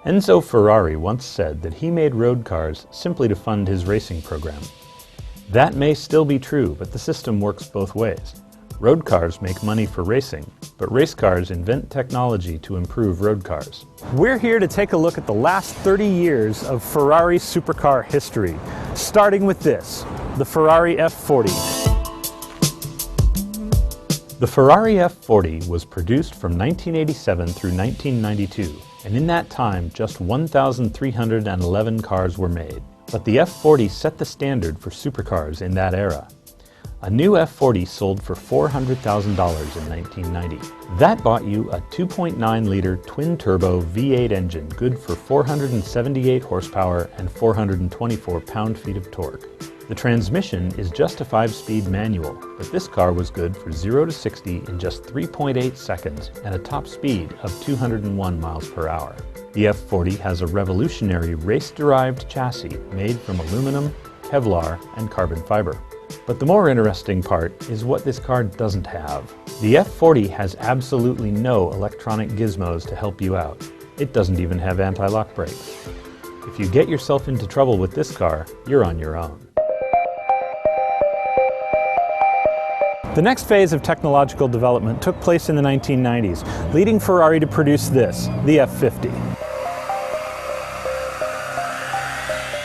Enzo Ferrari once said that he made road cars simply to fund his racing program. That may still be true, but the system works both ways. Road cars make money for racing, but race cars invent technology to improve road cars. We're here to take a look at the last 30 years of Ferrari supercar history, starting with this, the Ferrari F40. The Ferrari F40 was produced from 1987 through 1992, and in that time just 1,311 cars were made. But the F40 set the standard for supercars in that era. A new F40 sold for $400,000 in 1990. That bought you a 2.9-liter twin-turbo V8 engine good for 478 horsepower and 424 pound-feet of torque. The transmission is just a 5-speed manual, but this car was good for 0 to 60 in just 3.8 seconds and a top speed of 201 miles per hour. The F40 has a revolutionary race-derived chassis made from aluminum, Kevlar, and carbon fiber. But the more interesting part is what this car doesn't have. The F40 has absolutely no electronic gizmos to help you out. It doesn't even have anti-lock brakes. If you get yourself into trouble with this car, you're on your own. The next phase of technological development took place in the 1990s, leading Ferrari to produce this, the F50.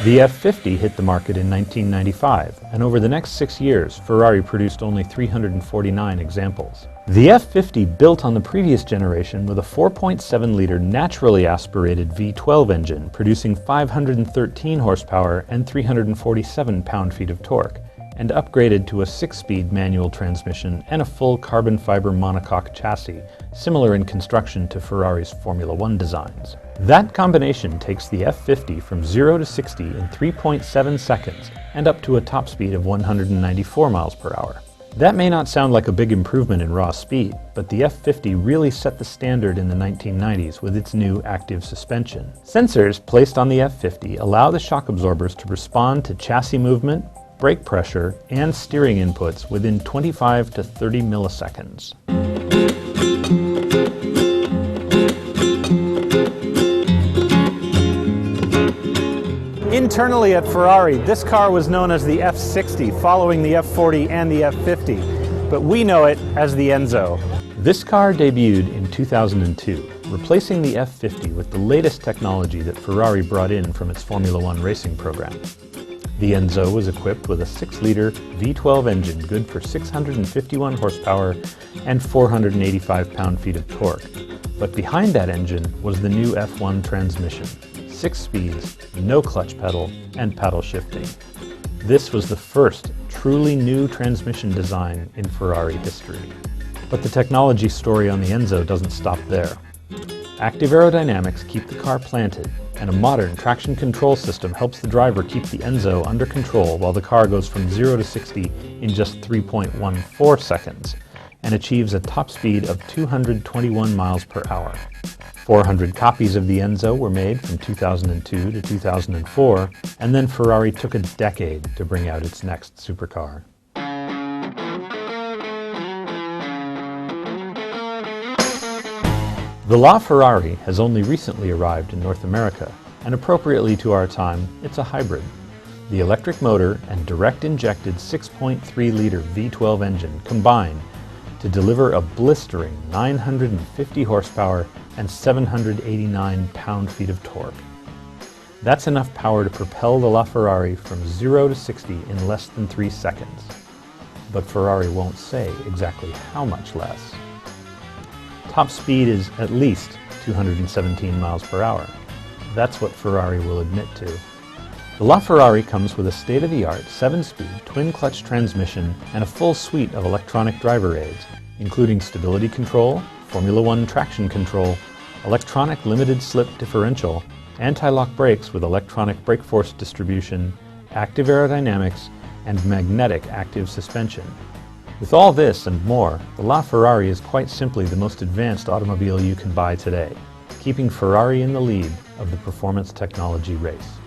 The F50 hit the market in 1995, and over the next 6 years, Ferrari produced only 349 examples. The F50 built on the previous generation with a 4.7-liter naturally aspirated V12 engine, producing 513 horsepower and 347 pound-feet of torque, and upgraded to a 6-speed manual transmission and a full carbon fiber monocoque chassis, similar in construction to Ferrari's Formula One designs. That combination takes the F50 from 0 to 60 in 3.7 seconds and up to a top speed of 194 miles per hour. That may not sound like a big improvement in raw speed, but the F50 really set the standard in the 1990s with its new active suspension. Sensors placed on the F50 allow the shock absorbers to respond to chassis movement, brake pressure, and steering inputs within 25 to 30 milliseconds. Internally at Ferrari, this car was known as the F60, following the F40 and the F50, but we know it as the Enzo. This car debuted in 2002, replacing the F50 with the latest technology that Ferrari brought in from its Formula One racing program. The Enzo was equipped with a 6-liter V12 engine good for 651 horsepower and 485 pound-feet of torque. But behind that engine was the new F1 transmission. 6 speeds, no clutch pedal, and paddle shifting. This was the first truly new transmission design in Ferrari history. But the technology story on the Enzo doesn't stop there. Active aerodynamics keep the car planted, and a modern traction control system helps the driver keep the Enzo under control while the car goes from 0 to 60 in just 3.14 seconds and achieves a top speed of 221 miles per hour. 400 copies of the Enzo were made from 2002 to 2004, and then Ferrari took a decade to bring out its next supercar. The LaFerrari has only recently arrived in North America, and appropriately to our time, it's a hybrid. The electric motor and direct-injected 6.3-liter V12 engine combine to deliver a blistering 950 horsepower and 789 pound-feet of torque. That's enough power to propel the LaFerrari from 0 to 60 in less than 3 seconds. But Ferrari won't say exactly how much less. Top speed is at least 217 miles per hour. That's what Ferrari will admit to. The LaFerrari comes with a state-of-the-art 7-speed twin-clutch transmission and a full suite of electronic driver aids, including stability control, Formula One traction control, electronic limited-slip differential, anti-lock brakes with electronic brake force distribution, active aerodynamics, and magnetic active suspension. With all this and more, the LaFerrari is quite simply the most advanced automobile you can buy today, keeping Ferrari in the lead of the performance technology race.